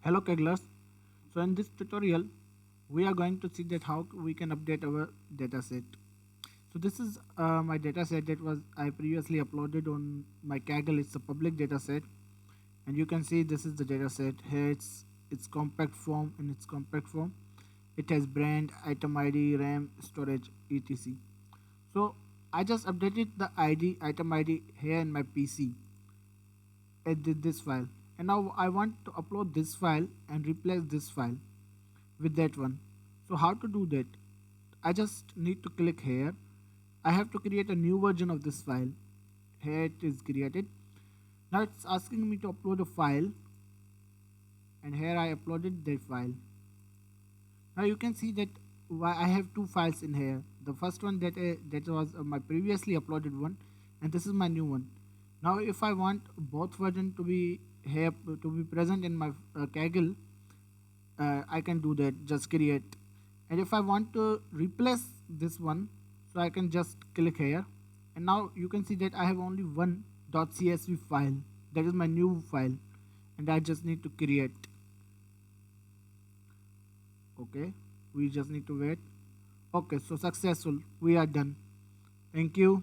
Hello Kagglers. So in this tutorial, we are going to see that how we can update our dataset. So this is my dataset that was I previously uploaded on my Kaggle. It's a public dataset, and you can see this is the dataset. Here it's compact form. In its compact form, it has brand, item ID, RAM, storage, etc. So I just updated the ID, item ID here in my PC. Edit this file, and now I want to upload this file and replace this file with that one. So how to do that? I just need to click here. I have to create a new version of this file. Here it is created. Now it's asking me to upload a file, and here I uploaded that file. Now you can see that I have two files in here. The first one that was my previously uploaded one, and this is my new one. Now if I want both version to be here to be present in my Kaggle, I can do that, just create. And if I want to replace this one, so I can just click here, and now you can see that I have only one .csv file. That is my new file, and I just need to create. Okay, we just need to wait. Okay, so successful, we are done. Thank you.